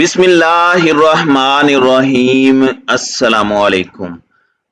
बिस्मिल्लाहिर्रहमानिर्रहीम। अस्सलामु अलैकुम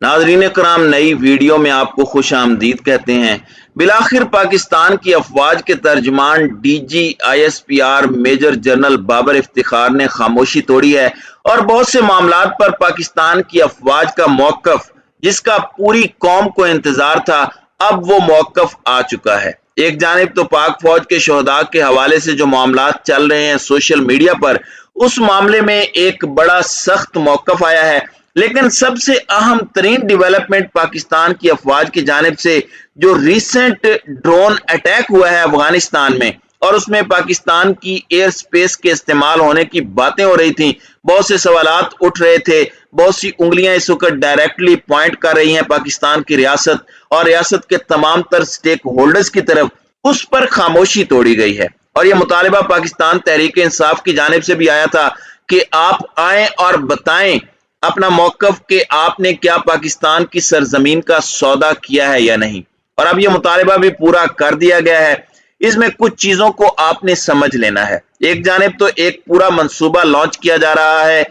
नाज़रीन कराम, नई वीडियो में आपको खुश आमदीद कहते हैं। बिलाखिर पाकिस्तान की अफवाज के तर्जमान DGISPR major general Babar Iftikhar ने खामोशी तोड़ी है और बहुत से मामलात पर पाकिस्तान की अफवाज का मौक़िफ़, जिसका पूरी कौम को इंतजार था, अब वो मौक़िफ़ आ चुका है। एक जानिब तो पाक फौज के शोहदा के हवाले से जो मामलात चल रहे हैं सोशल मीडिया पर, उस मामले में एक बड़ा सख्त मौक़िफ़ आया है, लेकिन सबसे अहम तरीन डेवलपमेंट पाकिस्तान की अफवाज की जानिब से जो रिसेंट ड्रोन अटैक हुआ है अफगानिस्तान में, और उसमें पाकिस्तान की एयर स्पेस के इस्तेमाल होने की बातें हो रही थी। बहुत से सवालात उठ रहे थे, बहुत सी उंगलियां इस वक्त डायरेक्टली पॉइंट कर रही हैं पाकिस्तान की रियासत और रियासत के तमाम तर स्टेक होल्डर्स की तरफ। उस पर खामोशी तोड़ी गई है और यह मुतालिबा पाकिस्तान तहरीक इंसाफ की जानिब से भी आया था कि आप आए और बताएं अपना मौक़िफ़ कि आपने क्या पाकिस्तान की सरजमीन का सौदा किया है या नहीं। और अब यह मुतालिबा भी पूरा कर दिया गया है। इसमें कुछ चीजों को आपने समझ लेना है। एक जानिब तो एक पूरा मंसूबा लॉन्च किया जा रहा है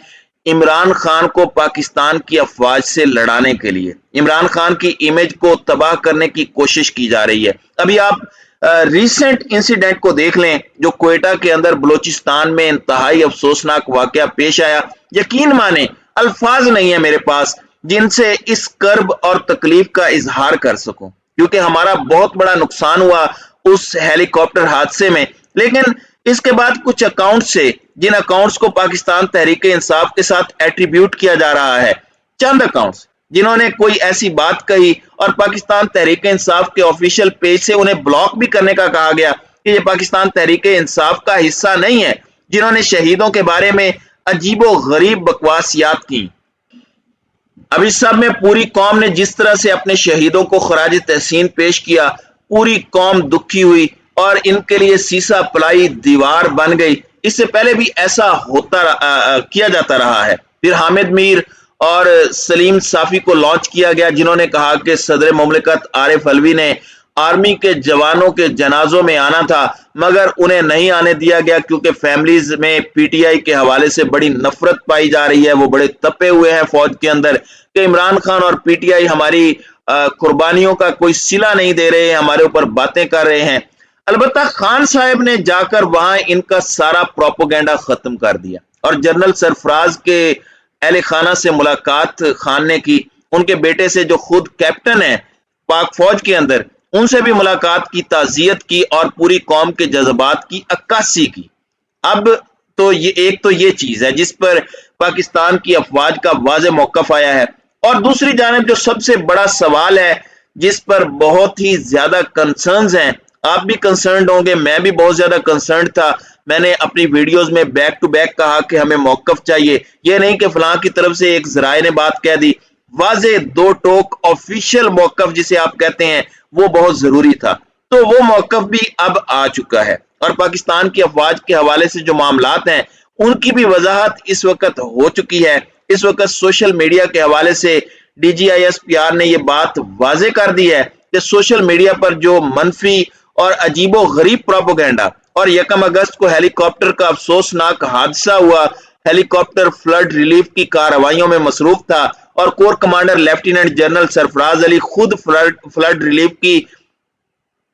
इमरान खान को पाकिस्तान की अफवाज से लड़ाने के लिए। इमरान खान की इमेज को तबाह करने की कोशिश की जा रही है। अभी आप रिसेंट इंसिडेंट को देख लें जो क्वेटा के अंदर बलोचिस्तान में इंतहाई अफसोसनाक वाकया पेश आया। यकीन माने अल्फाज नहीं है मेरे पास जिनसे इस कर्ब और तकलीफ का इजहार कर सकूं, क्योंकि हमारा बहुत बड़ा नुकसान हुआ उस हेलीकॉप्टर हादसे में। लेकिन इसके बाद कुछ अकाउंट से, जिन अकाउंट्स को पाकिस्तान तहरीक इंसाफ के साथ एट्रीब्यूट किया जा रहा है, चंद अकाउंट्स जिन्होंने कोई ऐसी बात कही और पाकिस्तान तहरीक इंसाफ के ऑफिशियल पेज से उन्हें ब्लॉक भी करने का कहा गया कि ये पाकिस्तान तहरीक इंसाफ का हिस्सा नहीं है, जिन्होंने शहीदों के बारे में अजीबो गरीब बकवासियात की। अब इस सब में पूरी कौम ने जिस तरह से अपने शहीदों को खराज तहसीन पेश किया, पूरी कौम दुखी हुई और इनके लिए सीसा पलाई दीवार बन गई। इससे पहले भी ऐसा किया जाता रहा है। फिर हामिद मीर और सलीम साफी को लॉन्च किया गया, जिन्होंने कहा कि सदर मुमलिकत आरिफ अलवी ने आर्मी के जवानों के जनाजों में आना था, मगर उन्हें नहीं आने दिया गया क्योंकि फैमिलीज में PTI के हवाले से बड़ी नफरत पाई जा रही है। वो बड़े तपे हुए हैं फौज के अंदर कि इमरान खान और PTI हमारी कुर्बानियों का कोई सिला नहीं दे रहे हैं, हमारे ऊपर बातें कर रहे हैं। अलबत्ता खान साहब ने जाकर वहां इनका सारा प्रोपोगेंडा खत्म कर दिया और जनरल सरफराज के अहले खाना से मुलाकात खान ने की। उनके बेटे से जो खुद कैप्टन है पाक फौज के अंदर, उनसे भी मुलाकात की, ताजियत की और पूरी कौम के जज्बात की अक्कासी की। अब तो ये चीज है जिस पर पाकिस्तान की अफवाज का वाज़ेह मौक़िफ़ आया है। और दूसरी जानिब जो सबसे बड़ा सवाल है, जिस पर बहुत ही ज्यादा कंसर्न्स हैं, आप भी कंसर्न्ड होंगे, मैं भी बहुत ज्यादा कंसर्न्ड था। मैंने अपनी वीडियोस में बैक टू बैक कहा कि हमें मौक़िफ़ चाहिए, ये नहीं कि फलां की तरफ से एक ज़राए ने बात कह दी। वाज़ेह दो टोक ऑफिशियल मौक़िफ़ जिसे आप कहते हैं, वो बहुत जरूरी था। तो वो मौक़िफ़ भी अब आ चुका है और पाकिस्तान की अफवाज के हवाले से जो मामलात हैं उनकी भी वजाहत इस वक्त हो चुकी है। इस वक्त सोशल मीडिया के हवाले से DGISPR ने यह बात वाज़ेह कर दी है कि सोशल मीडिया पर जो मनफी और अजीबो गरीब प्रोपोगेंडा, और 1 अगस्त को हेलीकॉप्टर का अफसोसनाक हादसा हुआ, हेलीकॉप्टर फ्लड रिलीफ की कार्रवाइयों में मसरूफ था और core commander lieutenant general Sarfaraz Ali खुद फ्लड रिलीफ की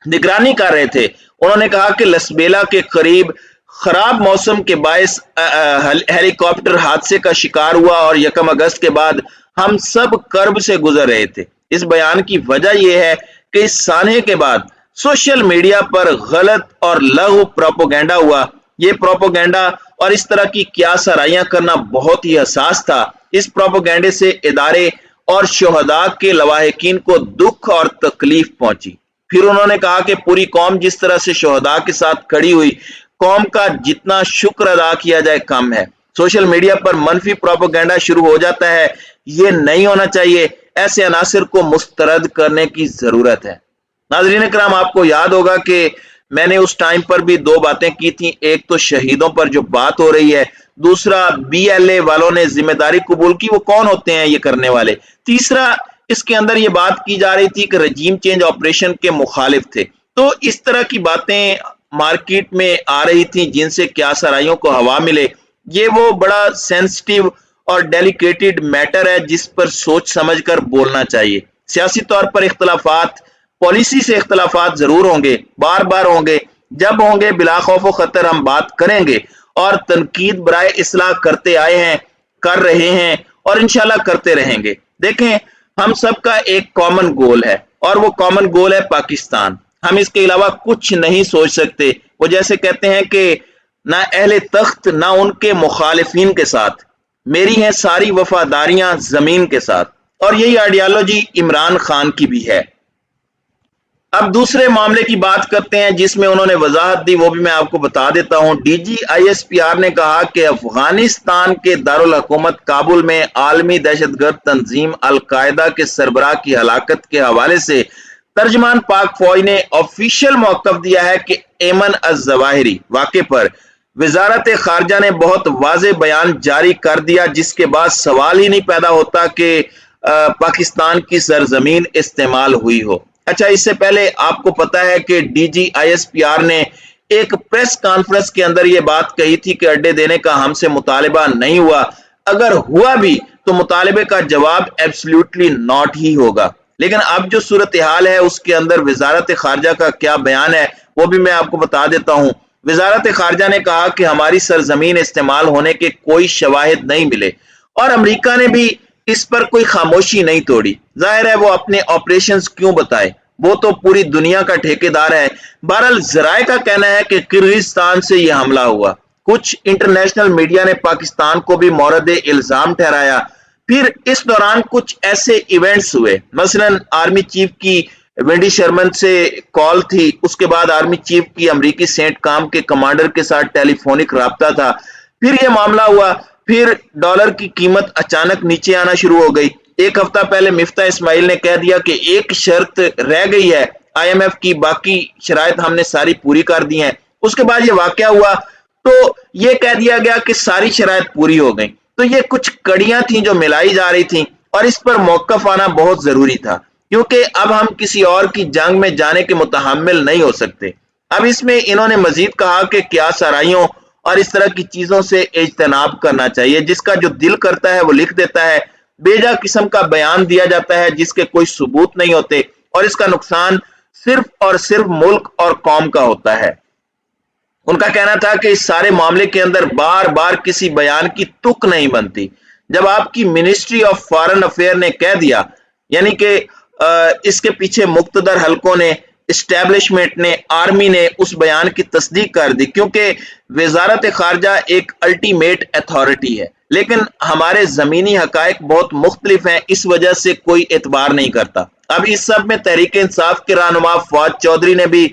निगरानी कर रहे थे। उन्होंने कहा कि लसबेला के करीब खराब मौसम के बायस हेलीकॉप्टर हादसे का शिकार हुआ और 1 अगस्त के बाद हम सब कर्ब से गुजर रहे थे। इस बयान की वजह यह है कि इस सानहे के बाद सोशल मीडिया पर गलत और लघु प्रोपोगेंडा हुआ। ये प्रोपोगेंडा और इस तरह की कियासाराइयां करना बहुत ही हसास था। इस प्रोपोगेंडे से इदारे और शोहदा के लवाहिकीन को दुख और तकलीफ पहुंची। फिर उन्होंने कहा कि पूरी कौम जिस तरह से शोहदा के साथ खड़ी हुई, कौम का जितना शुक्र अदा किया जाए कम है। सोशल मीडिया पर मनफी प्रोपोगेंडा शुरू हो जाता है, ये नहीं होना चाहिए। ऐसे अनासिर को मुस्तरद करने की जरूरत है। नाज़रीन कराम, आपको याद होगा कि मैंने उस टाइम पर भी दो बातें की थी। एक तो शहीदों पर जो बात हो रही है, दूसरा BLA वालों ने जिम्मेदारी कबूल की, वो कौन होते हैं ये करने वाले। तीसरा, इसके अंदर ये बात की जा रही थी कि रजीम चेंज ऑपरेशन के मुखालिफ थे। तो इस तरह की बातें मार्केट में आ रही थी जिनसे क्या सराइयों को हवा मिले। ये वो बड़ा सेंसिटिव और डेलिकेटेड मैटर है जिस पर सोच समझ कर बोलना चाहिए। सियासी तौर पर इख्तलाफात, पॉलिसी से इख्तलाफात जरूर होंगे, बार बार होंगे, जब होंगे बिला खौफ व खतर हम बात करेंगे और तनकीद बराए इस्लाह करते आए हैं, कर रहे हैं और इंशाल्लाह करते रहेंगे। देखें, हम सबका एक कॉमन गोल है और वो कॉमन गोल है पाकिस्तान। हम इसके अलावा कुछ नहीं सोच सकते। वो जैसे कहते हैं कि ना अहले तख्त ना उनके मुखालिफिन के साथ, मेरी हैं सारी वफादारियां जमीन के साथ। और यही आइडियोलॉजी इमरान खान की भी है। अब दूसरे मामले की बात करते हैं जिसमें उन्होंने वजाहत दी, वो भी मैं आपको बता देता हूं। डीजी ISPR ने कहा कि अफगानिस्तान के दारुल हुकूमत काबुल में आलमी दहशतगर्द तंजीम अल-कायदा के सरबराह की हलाकत के हवाले से तर्जमान पाक फौज ने ऑफिशियल मौक़िफ़ दिया है कि एमन अज़-ज़वाहिरी वाक़े पर वजारत खारजा ने बहुत वाज़े बयान जारी कर दिया, जिसके बाद सवाल ही नहीं पैदा होता कि पाकिस्तान की सरजमीन इस्तेमाल हुई हो। अच्छा, इससे पहले आपको पता है कि डीजी ISPR ने एक प्रेस कॉन्फ्रेंस के अंदर यह बात कही थी कि अड्डे देने का हमसे मुतालिबा नहीं हुआ, अगर हुआ भी तो मुतालिबे का जवाब एब्सोल्युटली नॉट ही होगा। लेकिन अब जो सूरत हाल है उसके अंदर वजारत खारजा का क्या बयान है वो भी मैं आपको बता देता हूं। वजारत खारजा ने कहा कि हमारी सरजमीन इस्तेमाल होने के कोई शवाहिद नहीं मिले और अमेरिका ने भी इस पर कोई खामोशी नहीं तोड़ी। जाहिर है वो अपने ऑपरेशंस क्यों बताए, वो तो पूरी दुनिया का ठेकेदार है। बहरहाल जराए का कहना है कि किर्गिस्तान से यह हमला हुआ। कुछ इंटरनेशनल मीडिया ने पाकिस्तान को भी मौरद इल्जाम ठहराया। फिर इस दौरान कुछ ऐसे इवेंट्स हुए, मसलन आर्मी चीफ की वेंडी शर्मन से कॉल थी, उसके बाद आर्मी चीफ की अमरीकी सेंट काम के कमांडर के साथ टेलीफोनिक राब्ता था, फिर यह मामला हुआ, फिर डॉलर की कीमत अचानक नीचे आना शुरू हो गई। एक हफ्ता पहले मिफ्ता इस्माइल ने कह दिया कि एक शर्त रह गई है IMF की, बाकी शराइत हमने सारी पूरी कर दी हैं। उसके बाद ये वाकया हुआ तो ये कह दिया गया कि सारी शराइत पूरी हो गई। तो ये कुछ कड़ियां थी जो मिलाई जा रही थी और इस पर मौक़िफ़ आना बहुत जरूरी था, क्योंकि अब हम किसी और की जंग में जाने के मुतहम्मिल नहीं हो सकते। अब इसमें इन्होंने मजीद कहा कि क्या सराइयों और इस तरह की चीजों से इज्तनाब करना चाहिए, जिसका जो दिल करता है वो लिख देता है, बेजा किस्म का बयान दिया जाता है जिसके कोई सबूत नहीं होते और इसका नुकसान सिर्फ और सिर्फ मुल्क और कौम का होता है। उनका कहना था कि इस सारे मामले के अंदर बार बार किसी बयान की तुक नहीं बनती। जब आपकी मिनिस्ट्री ऑफ फॉरेन अफेयर ने कह दिया, यानी कि इसके पीछे मुक्तदर हलकों ने, इस्टेब्लिशमेंट ने, आर्मी ने उस बयान की तस्दीक कर दी, क्योंकि वजारत खारजा एक अल्टीमेट अथॉरिटी है, लेकिन हमारे जमीनी हकायक बहुत मुख्तलिफ हैं, इस वजह से कोई एतबार नहीं करता। अब इस सब में तहरीक इंसाफ के रहनुमा फवाद चौधरी ने भी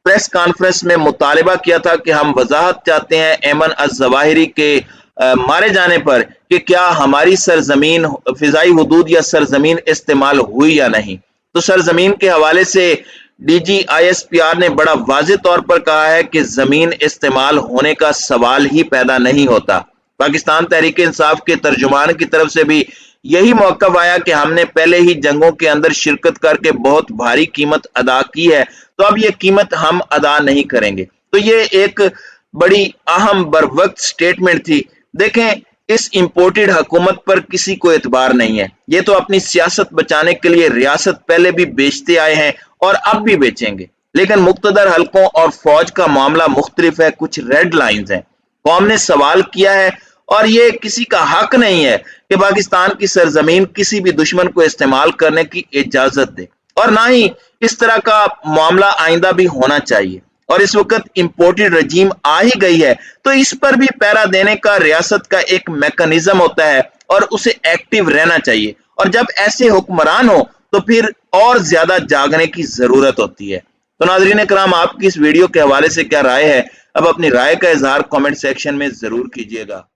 प्रेस कॉन्फ्रेंस में मुतालिबा किया था कि हम वजाहत चाहते हैं एमन अज़-ज़वाहिरी के मारे जाने पर कि क्या हमारी सरजमीन, फिजाई हुदूद या सरजमीन इस्तेमाल हुई या नहीं। तो सरजमीन के हवाले से डीजी ISPR ने बड़ा वाज़ेह तौर पर कहा है कि जमीन इस्तेमाल होने का सवाल ही पैदा नहीं होता। पाकिस्तान तहरीक इंसाफ के तर्जुमान की तरफ से भी यही मौक़िफ़ आया कि हमने पहले ही जंगों के अंदर शिरकत करके बहुत भारी कीमत अदा की है, तो अब ये कीमत हम अदा नहीं करेंगे। तो ये एक बड़ी अहम बरवक्त स्टेटमेंट थी। देखें, इस इंपोर्टेड हुकूमत पर किसी को एतबार नहीं है। ये तो अपनी सियासत बचाने के लिए रियासत पहले भी बेचते आए हैं और अब भी बेचेंगे, लेकिन मुक्तदर हलकों और फौज का मामला मुख्तलिफ है। कुछ रेड लाइन्स हैं। कौम ने सवाल किया है और ये किसी का हक नहीं है कि पाकिस्तान की सरजमीन किसी भी दुश्मन को इस्तेमाल करने की इजाजत दे, और ना ही इस तरह का मामला आइंदा भी होना चाहिए। और इस वक्त इंपोर्टेड रजीम आ ही गई है, तो इस पर भी पैरा देने का रियासत का एक मैकेनिज्म होता है और उसे एक्टिव रहना चाहिए। और जब ऐसे हुक्मरान हो तो फिर और ज्यादा जागने की जरूरत होती है। तो नाज़रीन इकराम, आपकी इस वीडियो के हवाले से क्या राय है? अब अपनी राय का इजहार कमेंट सेक्शन में जरूर कीजिएगा।